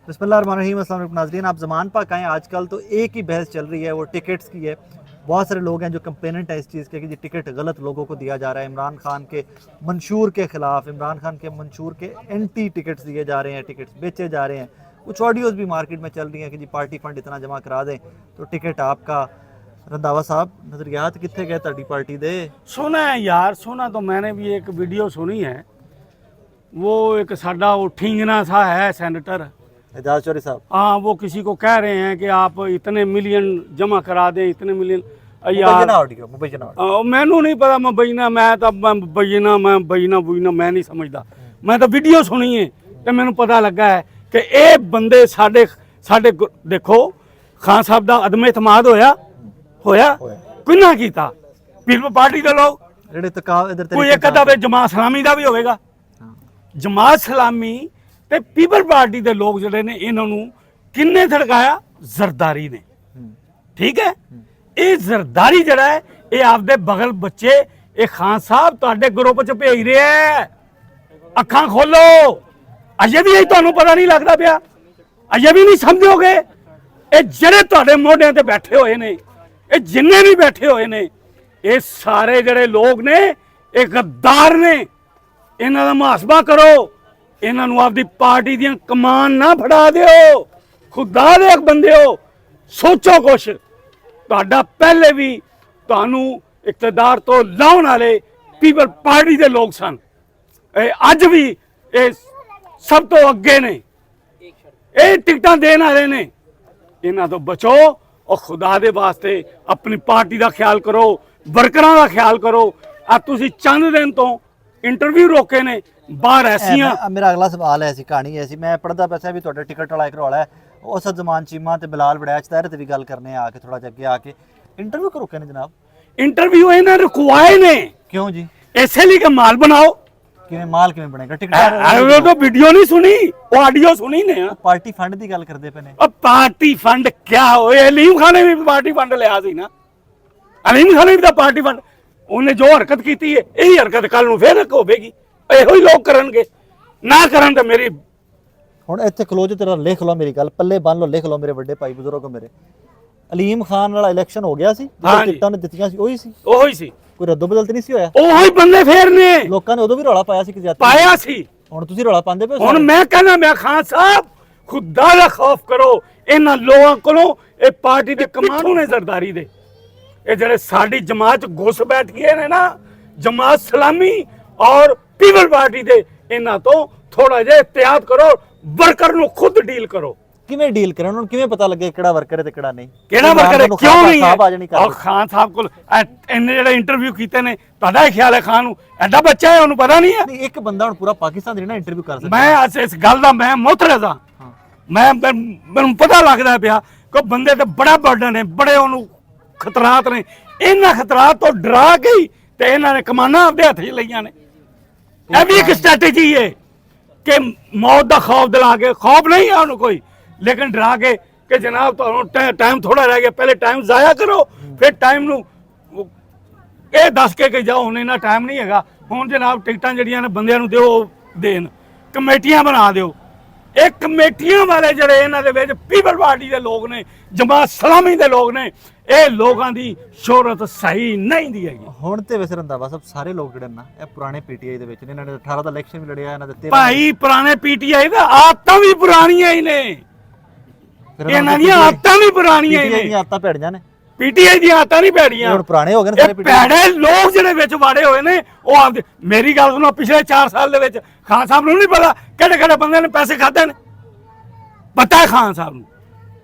बिस्मिल्लाहिर्रहमानिर्रहीम, अस्सलाम वालेकुम नाज़रीन। आप ज़मान पाक आएँ। आजकल तो एक ही बहस चल रही है, वो टिकट्स की है। बहुत सारे लोग हैं जो कंप्लेनेंट है इस चीज़ के कि जी टिकट गलत लोगों को दिया जा रहा है। इमरान खान के मंशूर के ख़िलाफ़, इमरान खान के मंशूर के एंटी टिकट्स दिए जा रहे हैं, टिकट्स बेचे जा रहे हैं। कुछ ऑडियोज़ भी मार्केट में चल रही हैं कि जी पार्टी फंड इतना जमा करा दें तो टिकट आपका। रंधावा साहब, नज़रियात कितने गए ताड़ी पार्टी दे? सुना है यार, सुना तो मैंने भी एक वीडियो सुनी है। वो एक साडा वो ठींगना सा है सेनेटर, एजाज चौधरी साहब। हाँ, वो किसी को कह रहे हैं कि आप इतने मिलियन जमा करा दें, इतने मिलियन। मुबैना ऑडियो, मुबैना ऑडियो। मैनू नहीं पता मुबैना, मैं तो बईना बुईना मैं नहीं समझदा। मैं तो वीडियो सुनी है तो मैनू पता लगा है कि ये बंदे साडे साडे देखो खान साहब का अदम इतमाद होया होया किन्ना कीता? पीपल पार्टी के लोग, कोई एक अद्धा जमात सलामी का भी होगा। जमात सलामी ते पीपल पार्टी के लोग जोड़े ने इन्होंने किन्ने थड़काया? जरदारी ने। ठीक है, ये जरदारी जड़ा है ये आपदे बगल बच्चे ये खान साहब तुहाडे ग्रुप च भेज रहे हैं। अखां खोलो, अजे भी यही तुहानू पता नहीं लगता पिया, अजे भी नहीं समझोगे। ये जड़े तुहाडे मोढियां ते बैठे हुए ने, ये जिन्ने भी बैठे हुए ने, ये सारे जड़े लोग ने ये गद्दार ने। इन्हां दा मुहासबा करो, इन्हां नू आपदी पार्टी दी कमान ना फड़ा दिओ। खुदा दे बंदे हो, सोचो कुछ। तुहाडा पहले भी तुहानू इकतदार तो लाउण वाले पीपल पार्टी के लोग सन, अज भी ये सब तो अगे ने, ये टिकटां देण वाले ने। इन्हां तो बचो और खुदा दे वास्ते अपनी पार्टी का ख्याल करो, वर्करां का ख्याल करो। आ तुसीं चंद दिन तो इंटरव्यू रोके ने बाहर ऐसियां। मेरा अगला सवाल है, ऐसी कहानी ऐसी मैं पढ़दा पैसा भी तुहाडा टिकट वाला एक रौला है। उस जमान चीमा ते बिलाल वड़ैच तैर ते भी गल करने आके थोड़ा जगे आके इंटरव्यू को रोके ने जनाब। इंटरव्यू इन्हें रुकवाए ने। क्यों जी? ऐसे लिए कि माल बनाओ। किवें माल किवें बनेगा? टिकट वो तो वीडियो नहीं सुनी, वो ऑडियो सुनी ने। पार्टी फंड की गल करदे पे ने। अब पार्टी फंड क्या होए? अलीम खान ने भी पार्टी फंड लिया सी ना। अलीम खान ने भी पार्टी फंड, उन्हें जो हरकत की है यही हरकत कल नूं फिर होगी। ਇਹੋ ਹੀ ਲੋਕ ਕਰਨਗੇ, ਨਾ ਕਰਨ ਤੇ ਮੇਰੀ ਹੁਣ ਇੱਥੇ ਖਲੋ ਜੋ, ਤੇਰਾ ਲਿਖ ਲਓ ਮੇਰੀ ਗੱਲ, ਪੱਲੇ ਬੰਨ ਲਓ, ਲਿਖ ਲਓ ਮੇਰੇ ਵੱਡੇ ਭਾਈ ਬਜ਼ੁਰਗੋ ਮੇਰੇ। ਅਲੀਮ ਖਾਨ ਵਾਲਾ ਇਲੈਕਸ਼ਨ ਹੋ ਗਿਆ ਸੀ, ਟਿਕਟਾਂ ਨੇ ਦਿੱਤੀਆਂ ਸੀ, ਉਹੀ ਸੀ। ਉਹੀ ਸੀ, ਕੋਈ ਰੱਦੋ ਬਦਲ ਤੇ ਨਹੀਂ ਸੀ ਹੋਇਆ। ਉਹੀ ਬੰਦੇ ਫੇਰ ਨੇ। ਲੋਕਾਂ ਨੇ ਉਦੋਂ ਵੀ ਰੌਲਾ ਪਾਇਆ ਸੀ ਕਿ ਜ਼ਿਆਦਾ ਪਾਇਆ ਸੀ। ਹੁਣ ਤੁਸੀਂ ਰੌਲਾ ਪਾਉਂਦੇ ਪਏ ਹੋ। ਹੁਣ ਮੈਂ ਕਹਿੰਦਾ, ਮੈਂ ਖਾਨ ਸਾਹਿਬ ਖੁਦਾ ਦਾ ਖੌਫ ਕਰੋ। ਇਹਨਾਂ ਲੋਕਾਂ ਕੋਲੋਂ ਇਹ ਪਾਰਟੀ ਦੇ ਕਮਾਂਡੋ ਨੇ ਜ਼ਰਦਾਰੀ ਦੇ, ਇਹ ਜਿਹੜੇ ਸਾਡੀ ਜਮਾਤ ਚ ਘੁਸ ਬੈਠ ਗਏ ਨੇ ਨਾ, ਜਮਾਤ ਸਲਾਮੀ और पीपल पार्टी दे, इन्हां तो थोड़ा जिहा एहतियात करो, वर्कर नु खुद डील करो। किवें डील करन? उन्होंने किवें पता लगे किहड़ा वर्कर है ते किहड़ा नहीं? किहड़ा वर्कर है क्यों नहीं है? और खान साहब कोल इन्ने जेहड़े इंटरव्यू कीते ने, तुहाडा ही ख्याल है खान नु एडा बच्चा है, उन्हें पता नहीं है? नहीं, एक बंदा हुण पूरा पाकिस्तान दे ना इंटरव्यू कर सकदा। मैं इस गल दा मैं मोहतरज़ हां। मैं पता लगदा पिया कि बंदे ते बड़ा बर्डन है, बड़े उन्हें खतरात ने। इन्हां खतरात तो डरा के ही ते इन्हां ने कमाना आपदे हत्थ च लईआं ने। यह भी एक स्ट्रैटेजी है कि मौत का खौफ दिला के, खौफ नहीं है उन्हें कोई, लेकिन डरा के कि जनाब तो टाइम थोड़ा रह गया, पहले टाइम जाया करो, फिर टाइम नू ये दस के जाओ हुण इन्ना टाइम नहीं है। हुण जनाब टिकटां जिहड़ियां ने बंदियां नू दिओ, देन कमेटियां बना दिओ। ये कमेटियां वाले जिहड़े इन्हां दे विच पीपल पार्टी के लोग ने, जमात सलामी के लोग ने, ਇਹ ਲੋਕਾਂ ਦੀ ਸ਼ੋਹਰਤ ਸਹੀ ਨਹੀਂ ਦੀ ਹੈਗੀ। ਹੁਣ ਤੇ ਵੈਸੇ ਰੰਧਾਵਾ ਸਾਹਿਬ ਸਾਰੇ ਲੋਕ ਜਿਹੜੇ ਨਾ ਇਹ ਪੁਰਾਣੇ ਪੀਟੀਆਈ ਦੇ ਵਿੱਚ ਨੇ, ਇਹਨਾਂ ਨੇ 18 ਦਾ ਇਲੈਕਸ਼ਨ ਵੀ ਲੜਿਆ, ਇਹਨਾਂ ਦੇ 13 ਭਾਈ ਪੁਰਾਣੇ ਪੀਟੀਆਈ ਦਾ ਆਦਤਾਂ ਵੀ ਪੁਰਾਣੀਆਂ ਹੀ ਨੇ, ਇਹਨਾਂ ਦੀਆਂ ਆਦਤਾਂ ਵੀ ਪੁਰਾਣੀਆਂ ਹੀ ਨੇ। ਪੀਟੀਆਈ ਦੀਆਂ ਆਦਤਾਂ ਭੈੜੀਆਂ ਨੇ, ਪੀਟੀਆਈ ਦੀਆਂ ਆਦਤਾਂ ਨਹੀਂ ਭੈੜੀਆਂ। ਹੁਣ ਪੁਰਾਣੇ ਹੋ ਗਏ ਨੇ ਸਾਰੇ ਪੀਟੀਆਈ ਭੈੜੇ ਲੋਕ ਜਿਹੜੇ ਵਿੱਚ ਵਾੜੇ ਹੋਏ ਨੇ, ਉਹ ਆਪਦੇ ਮੇਰੀ ਗੱਲ ਸੁਣੋ, ਪਿਛਲੇ 4 ਸਾਲ ਦੇ ਵਿੱਚ ਖਾਨ ਸਾਹਿਬ ਨੂੰ ਨਹੀਂ ਪਤਾ ਕਿਹੜੇ ਕਿਹੜੇ ਬੰਦੇ ਨੇ ਪੈਸੇ ਖਾਦੇ ਨੇ? ਪਤਾ ਹੈ ਖਾਨ ਸਾਹਿਬ ਨੂੰ,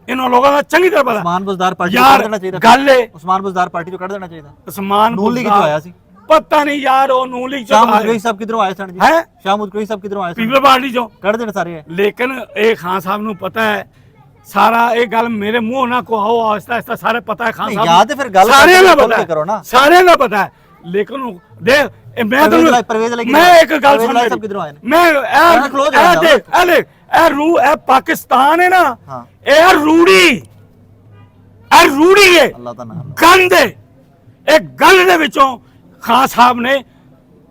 इन्होंने लोगों का चंगी तरह पता। उस्मान बुज़दार पार्टी यार को कर देना चाहिए। गल है, उस्मान बुज़दार पार्टी को कर देना चाहिए। उस्मान नून लीग जो आया सी, पता नहीं यार, वो नून लीग जो शाह मुदकरी साहब किधरों आए सन जी? हैं शाह मुदकरी साहब किधरों आए सन? पीपल पार्टी जो कर देना सारे। लेकिन ये खान साहब नू पता है सारा, ये गल मेरे मुंह ना को आओ, आहिस्ता आहिस्ता सारे पता है खान साहब याद है, फिर गल सारे ना खोल पता के करो ना। है, सारे ना पता है। लेकिन देख मैं तो मैं एक गल सुन, मैं देख ए पाकिस्तान है ना, ए रूड़ी रूड़ी है, गंद है। एक गंद दे विचों खान साहब ने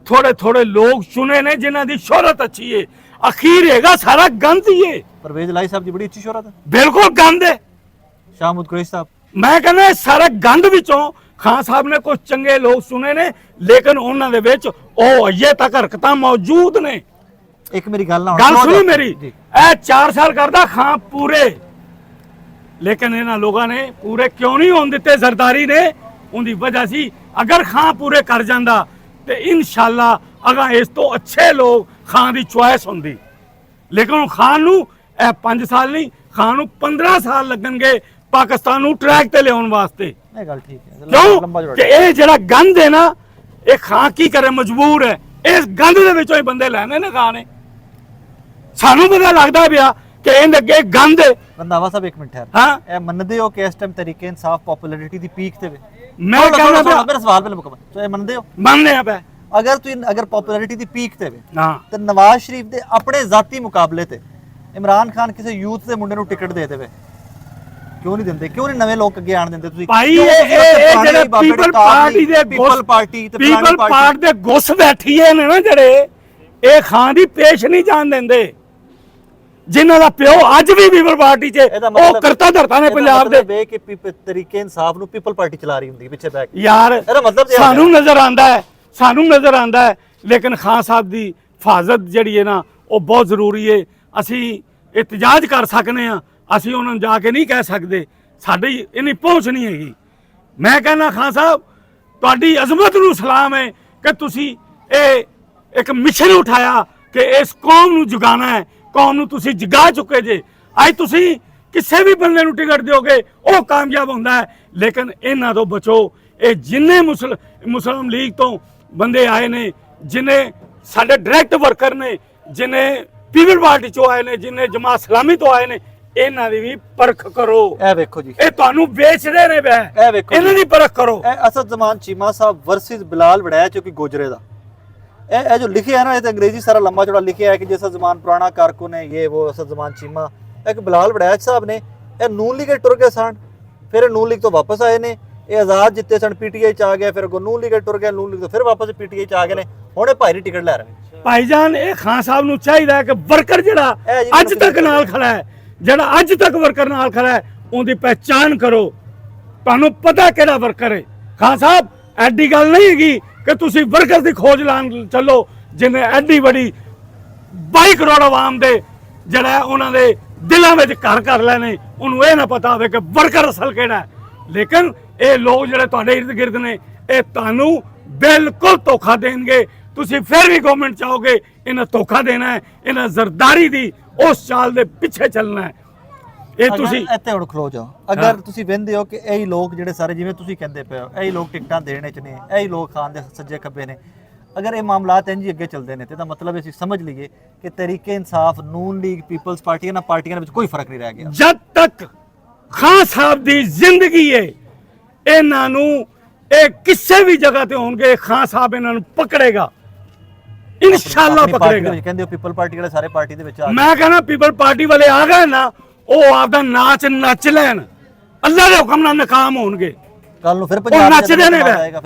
थोड़े थोड़े लोग चुने ने जिन्हां दी शोहरत अच्छी है, अखीर हैगा सारा गंद ही है। परवेज लाई साहब की बड़ी अच्छी शोहरत है, बिल्कुल गंद है। शाहमूद कुरैशी साहब मैं कहना ਇਹ ਸਾਰਾ ਗੰਦ ਵਿੱਚੋਂ ਖਾਨ ਸਾਹਿਬ ਨੇ ਕੁਝ ਚੰਗੇ ਲੋਕ ਸੁਣੇ ਨੇ, ਲੇਕਿਨ ਉਹਨਾਂ ਦੇ ਵਿੱਚ ਉਹ ਅਜੇ ਤੱਕ ਹਰਕਤਾਂ ਮੌਜੂਦ ਨੇ। एक मेरी गल ना ਗੱਲ ਸੁਣੀ ਮੇਰੀ, ਇਹ 4 ਸਾਲ ਕਰਦਾ ਖਾਂ ਪੂਰੇ, ਲੇਕਿਨ ਇਹਨਾਂ ਲੋਕਾਂ ਨੇ ਪੂਰੇ ਕਿਉਂ ਨਹੀਂ ਹੋਣ ਦਿੱਤੇ? ਜ਼ਰਦਾਰੀ ਨੇ ਉਹਦੀ ਵਜ੍ਹਾ ਸੀ। ਅਗਰ ਖਾਂ ਪੂਰੇ ਕਰ ਜਾਂਦਾ ਤੇ ਇਨਸ਼ਾਅੱਲਾ ਅਗਾ ਇਸ ਤੋਂ ਅੱਛੇ ਲੋਕ ਖਾਂ ਦੀ ਚੁਆਇਸ ਹੁੰਦੀ, ਲੇਕਿਨ ਖਾਨ ਨੂੰ ਇਹ 5 ਸਾਲ ਨਹੀਂ, ਖਾਨ ਨੂੰ 15 ਸਾਲ ਲੱਗਣਗੇ ਪਾਕਿਸਤਾਨ ਨੂੰ ਟਰੈਕ ਤੇ ਲਿਆਉਣ ਵਾਸਤੇ। ਇਹ ਗੱਲ ਠੀਕ ਹੈ, ਕਿਉਂ ਕਿ ਇਹ ਜਿਹੜਾ ਗੰਦ ਹੈ ਨਾ, ਇਹ ਖਾਂ ਕੀ ਕਰੇ, ਮਜਬੂਰ ਹੈ ਇਸ ਗੰਦ ਦੇ ਵਿੱਚੋਂ ਹੀ ਬੰਦੇ ਲੈਣੇ ਨੇ ਖਾਂ ਨੇ। ਸਾਨੂੰ ਪਤਾ ਲੱਗਦਾ ਪਿਆ ਕਿ ਇਹਦੇ ਅੱਗੇ ਗੰਦ ਹੈ। ਰੰਧਾਵਾ ਸਾਹਿਬ ਇੱਕ ਮਿੰਟ ਠਹਿਰ, ਹਾਂ ਇਹ ਮੰਨਦੇ ਹੋ ਕਿ ਇਸ ਟਾਈਮ ਤਰੀਕੇ ਇਨਸਾਫ ਪਪੂਲੈਰਿਟੀ ਦੀ ਪੀਕ ਤੇ ਵੇ? ਮੈਂ ਕਹਿੰਦਾ ਪਿਆ, ਮੇਰਾ ਸਵਾਲ ਪਹਿਲੇ ਮੁਕੰਮਲ, ਸੋ ਇਹ ਮੰਨਦੇ ਹੋ? ਮੰਨਦੇ ਆ ਪੈ। ਅਗਰ ਪਪੂਲੈਰਿਟੀ ਦੀ ਪੀਕ ਤੇ ਵੇ ਹਾਂ ਤੇ ਨਵਾਜ਼ ਸ਼ਰੀਫ ਦੇ ਆਪਣੇ ਜ਼ਾਤੀ ਮੁਕਾਬਲੇ ਤੇ ਇਮਰਾਨ ਖਾਨ ਕਿਸੇ ਯੂਥ ਦੇ ਮੁੰਡੇ ਨੂੰ ਟਿਕਟ ਦੇ ਦੇਵੇ, ਕਿਉਂ ਨਹੀਂ ਦਿੰਦੇ? ਕਿਉਂ ਨਹੀਂ ਨਵੇਂ ਲੋਕ ਅੱਗੇ ਆਣ ਦਿੰਦੇ? ਤੁਸੀਂ ਭਾਈ ਇਹ ਜਿਹੜੇ ਪੀਪਲ ਪਾਰਟੀ ਦੇ ਪੀਪਲ ਪਾਰਟੀ ਤੇ ਪੀਪਲ ਪਾਰਟੀ ਦੇ ਗੁੱਸ ਬੈਠੀਏ ਨੇ ਨਾ ਜਿਹੜੇ, ਇਹ ਖਾਂ ਦੀ ਪੇਸ਼ ਨਹੀਂ ਜਾਣ ਦਿੰਦੇ। ਜਿਨ੍ਹਾਂ ਦਾ ਪਿਓ ਅੱਜ ਵੀ ਪੀਪਲ ਪਾਰਟੀ 'ਚ ਉਹ ਕਰਤਾ ਧਰਤਾ ਨੇ ਪੰਜਾਬ ਦੇ ਵੇ ਕਿ ਤਰੀਕੇ ਇਨਸਾਫ ਨੂੰ ਪੀਪਲ ਪਾਰਟੀ ਚਲਾ ਰਹੀ ਹੁੰਦੀ ਪਿੱਛੇ ਬੈਠ ਕੇ। ਯਾਰ ਇਹਦਾ ਮਤਲਬ ਸਾਨੂੰ ਨਜ਼ਰ ਆਂਦਾ ਹੈ, ਸਾਨੂੰ ਨਜ਼ਰ ਆਂਦਾ ਹੈ, ਲੇਕਿਨ ਖਾਨ ਸਾਹਿਬ ਦੀ ਹਿਫਾਜ਼ਤ ਜਿਹੜੀ ਹੈ ਨਾ ਉਹ ਬਹੁਤ ਜ਼ਰੂਰੀ ਹੈ। ਅਸੀਂ ਇਤਜਾਜ ਕਰ ਸਕਨੇ ਆ, ਅਸੀਂ ਉਹਨਾਂ ਨੂੰ ਜਾ ਕੇ ਨਹੀਂ ਕਹਿ ਸਕਦੇ, ਸਾਡੀ ਇੰਨੀ ਪਹੁੰਚ ਨਹੀਂ ਹੈਗੀ। ਮੈਂ ਕਹਿੰਦਾ ਖਾਨ ਸਾਹਿਬ ਤੁਹਾਡੀ ਅਜ਼ਮਤ ਨੂੰ ਸਲਾਮ ਹੈ ਕਿ ਤੁਸੀਂ ਇਹ ਇੱਕ ਮਿਸ਼ਨ ਉਠਾਇਆ ਕਿ ਇਸ ਕੌਮ ਨੂੰ ਜਗਾਉਣਾ ਹੈ, ਕੌਮ ਨੂੰ ਤੁਸੀਂ ਜਗਾ ਚੁੱਕੇ ਜੇ। ਅੱਜ ਤੁਸੀਂ ਕਿਸੇ ਵੀ ਬੰਦੇ ਨੂੰ ਟਿਕਟ ਦਿਓਗੇ ਉਹ ਕਾਮਯਾਬ ਹੁੰਦਾ ਹੈ, ਲੇਕਿਨ ਇਹਨਾਂ ਤੋਂ ਬਚੋ। ਇਹ ਜਿੰਨੇ ਮੁਸਲਿਮ ਲੀਗ ਤੋਂ ਬੰਦੇ ਆਏ ਨੇ, ਜਿਨੇ ਸਾਡੇ ਡਾਇਰੈਕਟ ਵਰਕਰ ਨੇ, ਜਿਨੇ ਪੀਪਲ ਪਾਰਟੀ ਚੋਂ ਆਏ ਨੇ, ਜਿਨੇ ਜਮਾਤ ਇਸਲਾਮੀ ਤੋਂ ਆਏ ਨੇ, ਇਹਨਾਂ ਦੀ ਵੀ ਪਰਖ ਕਰੋ। ਇਹ ਵੇਖੋ ਜੀ, ਇਹ ਤੁਹਾਨੂੰ ਵੇਚਦੇ ਨੇ ਬੈ, ਇਹ ਵੇਖੋ ਇਹਨਾਂ ਦੀ ਪਰਖ ਕਰੋ। ਇਹ ਅਸਦ ਜ਼ਮਾਨ ਚੀਮਾ ਸਾਹਿਬ ਵਰਸਸ ਬਿਲਾਲ ਵੜਾਇਆ ਜੋ ਕਿ ਗੋਜਰੇ ਦਾ, ਇਹ ਜੋ ਲਿਖਿਆ ਹੈ ਨਾ, ਇਹ ਤਾਂ ਅੰਗਰੇਜ਼ੀ ਸਾਰਾ ਲੰਮਾ ਚੌੜਾ ਲਿਖਿਆ ਹੈ ਕਿ ਜਿਸ ਜ਼ਮਾਨ ਪੁਰਾਣਾ ਕਾਰਕੁਨ ਹੈ ਇਹ ਉਹ ਅਸਦ ਜ਼ਮਾਨ ਚੀਮਾ। ਇੱਕ ਬਿਲਾਲ ਵੜਾਇਆ ਸਾਹਿਬ ਨੇ, ਇਹ ਨੂਨ ਲੀਗ ਟੁਰ ਗਏ ਸਨ, ਫਿਰ ਨੂਨ ਲੀਗ ਤੋਂ ਵਾਪਸ ਆਏ ਨੇ, ਇਹ ਆਜ਼ਾਦ ਜਿੱਤੇ ਸਨ, ਪੀਟੀਆਈ ਚ ਆ ਗਏ, ਫਿਰ ਨੂਨ ਲੀਗ ਟੁਰ ਗਏ, ਨੂਨ ਲੀਗ ਤੋਂ ਫਿਰ ਵਾਪਸ ਪੀਟੀਆਈ ਚ ਆ ਗਏ ਨੇ, ਹੁਣ ਇਹ ਭਾਈ ਦੀ ਟਿਕਟ ਲੈ ਰਹੇ। ਭਾਈਜਾਨ ਇਹ ਖਾਨ ਸਾਹਿਬ ਨੂੰ ਚਾਹੀਦਾ ਹੈ ਕਿ ਵਰਕਰ ਜਿਹੜਾ ਅੱਜ ਤੱਕ ਨਾਲ ਖੜਾ ਹੈ, ਜਿਹੜਾ ਅੱਜ ਤੱਕ ਵਰਕਰ ਨਾਲ ਖੜਾ ਹੈ, ਉਹਦੀ ਪਹਿਚਾਨ ਕਰੋ। ਤੁਹਾਨੂੰ ਪਤਾ ਕਿਹੜਾ ਵਰਕਰ ਹੈ। ਖਾਨ ਸਾਹਿਬ ਐਡੀ ਗੱਲ ਨਹੀਂ ਹੈਗੀ ਕਿ ਤੁਸੀਂ ਵਰਕਰ ਦੀ ਖੋਜ ਲਾਣ ਚੱਲੋ, ਜਿਵੇਂ ਐਡੀ ਬੜੀ 22 ਕਰੋੜ ਆਵਾਮ ਦੇ ਜਿਹੜਾ ਉਹਨਾਂ ਦੇ ਦਿਲਾਂ ਵਿੱਚ ਘਰ ਕਰ ਲੈਣੇ, ਉਹਨੂੰ ਇਹ ਨਾ ਪਤਾ ਹੋਵੇ ਕਿ ਵਰਕਰ ਅਸਲ ਕਿਹੜਾ ਹੈ। ਲੇਕਿਨ ਇਹ ਲੋਕ ਜਿਹੜੇ ਤੁਹਾਡੇ ਇਰਦ ਗਿਰਦ ਨੇ, ਇਹ ਤੁਹਾਨੂੰ ਬਿਲਕੁਲ ਧੋਖਾ ਦੇਣਗੇ। ਤੁਸੀਂ ਫਿਰ ਵੀ ਗਵਰਨਮੈਂਟ ਚਾਹੋਗੇ, ਇਹਨਾਂ ਧੋਖਾ ਦੇਣਾ ਹੈ, ਇਹਨਾਂ ਜ਼ਰਦਾਰੀ ਦੀ ਉਸ ਚਾਲ ਦੇ ਪਿੱਛੇ ਚੱਲਣਾ ਹੈ। ਇਹ ਤੁਸੀਂ ਇੱਥੇ ਹੁਣ ਖਲੋ ਜਾਓ। ਅਗਰ ਤੁਸੀਂ ਵਹਿੰਦੇ ਹੋ ਕਿ ਇਹੀ ਲੋਕ ਜਿਹੜੇ ਸਾਰੇ ਜਿਵੇਂ ਤੁਸੀਂ ਕਹਿੰਦੇ ਪਏ ਹੋ, ਇਹੀ ਲੋਕ ਟਿਕਟਾਂ ਦੇਣ ਚ ਨੇ, ਇਹੀ ਲੋਕ ਖਾਨ ਦੇ ਸੱਜੇ ਖੱਬੇ ਨੇ, ਅਗਰ ਇਹ ਮਾਮਲਾਤ ਇੰਝ ਅੱਗੇ ਚੱਲਦੇ ਨੇ ਤੇ ਇਹਦਾ ਮਤਲਬ ਅਸੀਂ ਸਮਝ ਲਈਏ ਕਿ ਤਰੀਕੇ ਇਨਸਾਫ, ਨੂਨ ਲੀਗ, ਪੀਪਲਸ ਪਾਰਟੀ, ਇਹਨਾਂ ਪਾਰਟੀਆਂ ਦੇ ਵਿੱਚ ਕੋਈ ਫਰਕ ਨਹੀਂ ਰਹਿ ਗਿਆ। ਜਦ ਤੱਕ ਖਾਨ ਸਾਹਿਬ ਦੀ ਜ਼ਿੰਦਗੀ ਹੈ, ਇਹਨਾਂ ਨੂੰ ਇਹ ਕਿਸੇ ਵੀ ਜਗ੍ਹਾ ਤੇ ਹੋਣਗੇ, ਖਾਨ ਸਾਹਿਬ ਇਹਨਾਂ ਨੂੰ ਪਕੜੇਗਾ, ਇਨਸ਼ਾਅੱਲਾ ਪਕੜੇਗਾ। ਕਹਿੰਦੇ ਹੋ ਪੀਪਲ ਪਾਰਟੀ ਵਾਲੇ ਸਾਰੇ ਪਾਰਟੀ ਦੇ ਵਿੱਚ ਆ ਗਏ। ਮੈਂ ਕਹਿੰਦਾ ਪੀਪਲ ਪਾਰਟੀ ਵਾਲੇ ਆ ਗਏ ਨਾ, ਉਹ ਆਪਦਾ ਨਾਚ ਨੱਚ ਲੈਣ, ਅੱਲਾ ਦੇ ਹੁਕਮ ਨਾਲ ਨਾਕਾਮ ਹੋਣਗੇ। ਕੱਲ ਨੂੰ ਫਿਰ ਉਹ ਨੱਚਦੇ ਨੇ,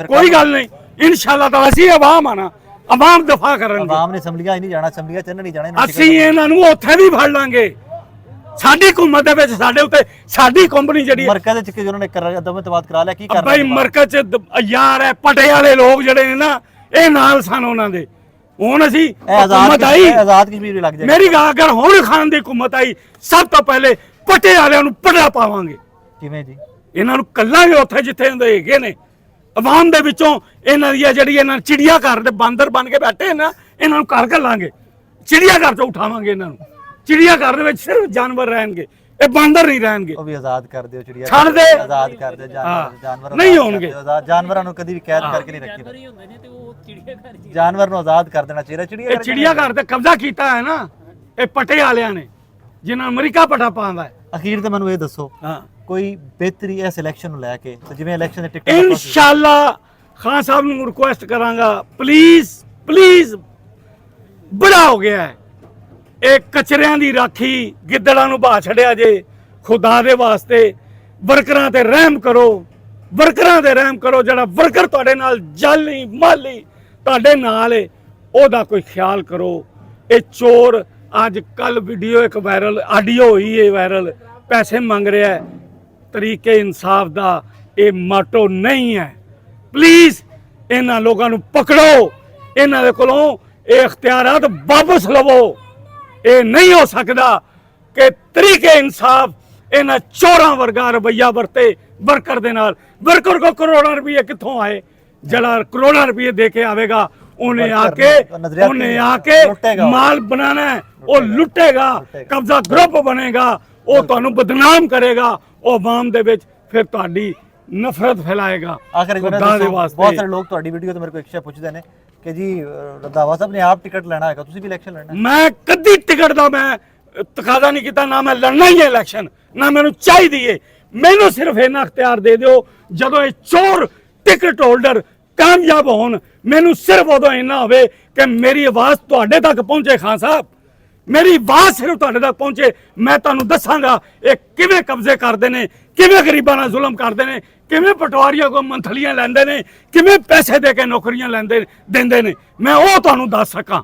ਕੋਈ ਗੱਲ ਨਹੀਂ, ਇਨਸ਼ਾਅੱਲਾ ਤਾਂ ਅਸੀਂ ਆਵਾਮ ਆਣਾ, ਆਵਾਮ ਦਫਾ ਕਰਨਗੇ। ਆਵਾਮ ਨੇ ਅਸੈਂਬਲੀਆਂ ਹੀ ਨਹੀਂ ਜਾਣਾ, ਅਸੈਂਬਲੀਆਂ ਚ ਨਹੀਂ ਜਾਣਾ, ਅਸੀਂ ਇਹਨਾਂ ਨੂੰ ਉੱਥੇ ਵੀ ਫੜ ਲਾਂਗੇ। ਸਾਡੀ ਹਕੂਮਤ ਦੇ ਵਿੱਚ ਸਾਡੇ ਉੱਤੇ ਸਾਡੀ ਕੰਪਨੀ ਜਿਹੜੀ ਮਰਕਜ਼ ਚ ਕਿ ਉਹਨਾਂ ਨੇ ਦਮਤਵਾਦ ਕਰਾ ਲਿਆ, ਕੀ ਕਰਨਾ ਭਾਈ ਮਰਕਜ਼ ਚ ਯਾਰ ਹੈ ਪਟੇ ਵਾਲੇ ਲੋਕ ਜਿਹੜੇ ਨੇ ਨਾ, ਇਹ ਨਾਲ ਸਨ ਉਹਨਾਂ ਦੇ। ਹੁਣ ਅਸੀਂ ਹਕੂਮਤ ਆਈ, ਆਜ਼ਾਦ ਕਸ਼ਮੀਰ ਲੱਗ ਜਾਏ। ਮੇਰੀ ਗੱਲ ਅਗਰ ਹੁਣ ਖਾਨ ਦੀ ਹਕੂਮਤ ਆਈ, ਸਭ ਤੋਂ ਪਹਿਲੇ ਪਟੇ ਵਾਲਿਆਂ ਨੂੰ ਪੜਾ ਪਾਵਾਂਗੇ। ਕਿਵੇਂ ਜੀ? ਇਹਨਾਂ ਨੂੰ ਕੱਲਾਂਗੇ ਉੱਥੇ ਜਿੱਥੇ ਹੁੰਦੇ ਹੈਗੇ ਨੇ, ਆਵਾਮ ਦੇ ਵਿੱਚੋਂ ਇਹਨਾਂ ਦੀ ਜਿਹੜੀ ਇਹਨਾਂ ਚਿੜੀਆ ਘਰ ਦੇ ਬਾਂਦਰ ਬਣ ਕੇ ਬੈਠੇ ਨਾ, ਇਹਨਾਂ ਨੂੰ ਘਰ ਘੱਲਾਂਗੇ, ਚਿੜੀਆ ਘਰ ਤੋਂ ਉਠਾਵਾਂਗੇ ਇਹਨਾਂ ਨੂੰ। ਚਿੜੀਆ ਘਰ ਦੇ ਵਿੱਚ ਸਿਰਫ ਜਾਨਵਰ ਰਹਿਣਗੇ, ਇਹ ਬਾਂਦਰ ਨਹੀਂ ਰਹਿਣਗੇ। ਉਹ ਵੀ ਆਜ਼ਾਦ ਕਰ ਦਿਓ, ਚਿੜੀਆ ਛੱਡ ਦੇ, ਆਜ਼ਾਦ ਕਰ ਦਿਓ, ਜਾਨਵਰ ਨਹੀਂ ਹੋਣਗੇ। ਜਾਨਵਰਾਂ ਨੂੰ ਕਦੀ ਵੀ ਕੈਦ ਕਰਕੇ ਨਹੀਂ ਰੱਖੀਦਾ, ਜਾਨਵਰ ਨੂੰ ਆਜ਼ਾਦ ਕਰ ਦੇਣਾ ਚਾਹੀਦਾ। ਇਹ ਚਿੜੀਆ ਘਰ ਤੇ ਕਬਜ਼ਾ ਕੀਤਾ ਹੈ ਨਾ ਇਹ ਪਟੇ ਵਾਲਿਆਂ ਨੇ, ਜਿਨ੍ਹਾਂ ਨੂੰ ਅਮਰੀਕਾ ਪਟਾ ਪਾਉਂਦਾ ਹੈ। ਅਖੀਰ ਤੇ ਮੈਨੂੰ ਇਹ ਦੱਸੋ, ਹਾਂ ਕੋਈ ਬਿਹਤਰੀ ਇਸ ਇਲੈਕਸ਼ਨ ਨੂੰ ਲੈ ਕੇ, ਜਿਵੇਂ ਇਲੈਕਸ਼ਨ ਦੇ ਟਿਕਟ ਇਨਸ਼ਾਅੱਲਾ ਖਾਨ ਸਾਹਿਬ ਨੂੰ ਰਿਕੁਐਸਟ ਕਰਾਂਗਾ, ਪਲੀਜ਼ ਬੜਾ ਹੋ ਗਿਆ ਹੈ ਇਹ ਕਚਰਿਆਂ ਦੀ ਰਾਖੀ, ਗਿੱਦੜਾਂ ਨੂੰ ਬਾਹ ਛੱਡਿਆ ਜੇ। ਖੁਦਾ ਦੇ ਵਾਸਤੇ ਵਰਕਰਾਂ ਤੇ ਰਹਿਮ ਕਰੋ, ਵਰਕਰਾਂ ਤੇ ਰਹਿਮ ਕਰੋ। ਜਿਹੜਾ ਵਰਕਰ ਤੁਹਾਡੇ ਨਾਲ ਜਾਲੀ ਮਾਲੀ ਤੁਹਾਡੇ ਨਾਲ ਹੈ, ਉਹਦਾ ਕੋਈ ਖਿਆਲ ਕਰੋ। ਇਹ ਚੋਰ ਅੱਜ ਕੱਲ ਵੀਡੀਓ ਇੱਕ ਵਾਇਰਲ ਆਡੀਓ ਹੋਈ ਹੈ ਵਾਇਰਲ, ਪੈਸੇ ਮੰਗ ਰਿਹਾ ਹੈ। ਤਰੀਕੇ ਇਨਸਾਫ ਦਾ ਇਹ ਮਾਟੋ ਨਹੀਂ ਹੈ। ਪਲੀਜ਼ ਇਹਨਾਂ ਲੋਕਾਂ ਨੂੰ ਪਕੜੋ, ਇਹਨਾਂ ਦੇ ਕੋਲੋਂ ਇਹ ਅਖਤਿਆਰਾਤ ਵਾਪਸ ਲਵੋ। ਇਹ ਨਹੀਂ ਹੋ ਸਕਦਾ ਕਿ ਤਰੀਕੇ ਇਨਸਾਫ ਇਹਨਾਂ ਚੋਰਾਂ ਵਰਗਾ ਰਵੱਈਆ ਵਰਤੇ ਵਰਕਰ ਦੇ ਨਾਲ। ਵਰਕਰ ਕੋ ਕਰੋੜਾਂ ਰੁਪਏ ਕਿੱਥੋਂ ਆਏ? ਜਿਹੜਾ ਕਰੋੜਾਂ ਰੁਪਏ ਦੇ ਕੇ ਆਵੇਗਾ ਉਹਨੇ ਆ ਕੇ ਮਾਲ ਬਣਾਣਾ ਹੈ, ਉਹ ਲੁੱਟੇਗਾ, ਕਬਜ਼ਾ ਗਰੁੱਪ ਬਣੇਗਾ, ਉਹ ਤੁਹਾਨੂੰ ਬਦਨਾਮ ਕਰੇਗਾ, ਉਹ ਆਵਾਮ ਦੇ ਵਿੱਚ ਫਿਰ ਤੁਹਾਡੀ ਨਫ਼ਰਤ ਫੈਲਾਏਗਾ। ਆਖਿਰ ਖੁਦਾ ਦੇ ਵਾਸਤੇ ਬਹੁਤ ਸਾਰੇ ਲੋਕ ਤੁਹਾਡੀ ਵੀਡੀਓ ਤੋਂ ਮੇਰੇ ਕੋਲ ਇੱਕ ਸ਼ੈ ਪੁੱਛਦੇ ਨੇ ਕਿ ਜੀ ਰੰਧਾਵਾ ਸਾਹਿਬ ਨੇ ਆਪ ਟਿਕਟ ਲੈਣਾ ਹੈਗਾ, ਤੁਸੀਂ ਵੀ ਇਲੈਕਸ਼ਨ ਲੜਨਾ ਹੈ। ਮੈਂ ਕਦੀ ਟਿਕਟ ਦਾ ਮੈਂ ਤਕਾਜ਼ਾ ਨਹੀਂ ਕੀਤਾ, ਨਾ ਮੈਂ ਲੜਨਾ ਹੀ ਹੈ ਇਲੈਕਸ਼ਨ, ਨਾ ਮੈਨੂੰ ਚਾਹੀਦੀ ਹੈ। ਮੈਨੂੰ ਸਿਰਫ ਇਹਨਾਂ ਅਖਤਿਆਰ ਦੇ ਦਿਓ ਜਦੋਂ ਇਹ ਚੋਰ ਟਿਕਟ ਹੋਲਡਰ ਕਾਮਯਾਬ ਹੋਣ। ਮੈਨੂੰ ਸਿਰਫ ਉਦੋਂ ਇੰਨਾ ਹੋਵੇ ਕਿ ਮੇਰੀ ਆਵਾਜ਼ ਤੁਹਾਡੇ ਤੱਕ ਪਹੁੰਚੇ। ਖਾਨ ਸਾਹਿਬ, ਮੇਰੀ ਆਵਾਜ਼ ਸਿਰਫ ਤੁਹਾਡੇ ਤੱਕ ਪਹੁੰਚੇ। ਮੈਂ ਤੁਹਾਨੂੰ ਦੱਸਾਂਗਾ ਇਹ ਕਿਵੇਂ ਕਬਜ਼ੇ ਕਰਦੇ ਨੇ, ਕਿਵੇਂ ਗਰੀਬਾਂ ਨਾਲ ਜ਼ੁਲਮ ਕਰਦੇ ਨੇ, ਕਿਵੇਂ ਪਟਵਾਰੀਆਂ ਕੋਲ ਮੰਥਲੀਆਂ ਲੈਂਦੇ ਨੇ, ਕਿਵੇਂ ਪੈਸੇ ਦੇ ਕੇ ਨੌਕਰੀਆਂ ਦਿੰਦੇ ਨੇ। मैं वो ਤੁਹਾਨੂੰ ਦੱਸ ਸਕਾਂ।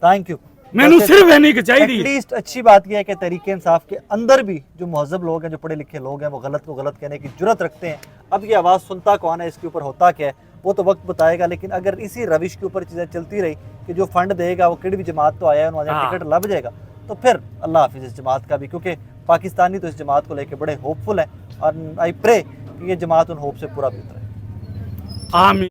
Thank you. मैनू सिर्फ इन्नी की चाहिए। एटलीस्ट अच्छी बात यह है कि तरीके इंसाफ के अंदर भी जो महजब लोग हैं, जो पढ़े लिखे लोग हैं, वो गलत को गलत कहने की जुर्रत रखते हैं। अब ये आवाज़ सुनता कौन है, इसके ऊपर होता क्या है, वो तो वक्त बताएगा। लेकिन अगर इसी रविश के ऊपर चीज़ें चलती रही कि जो फंड देगा वो किसी भी जमात तो आया है, उन्होंने टिकट लग जाएगा, तो फिर अल्लाह हाफिज़ इस जमात का भी। क्योंकि पाकिस्तानी तो इस जमात को लेकर बड़े होपफुल हैं और आई प्रे कि ये जमात उन होप से पूरा भी उतरे। आमीन।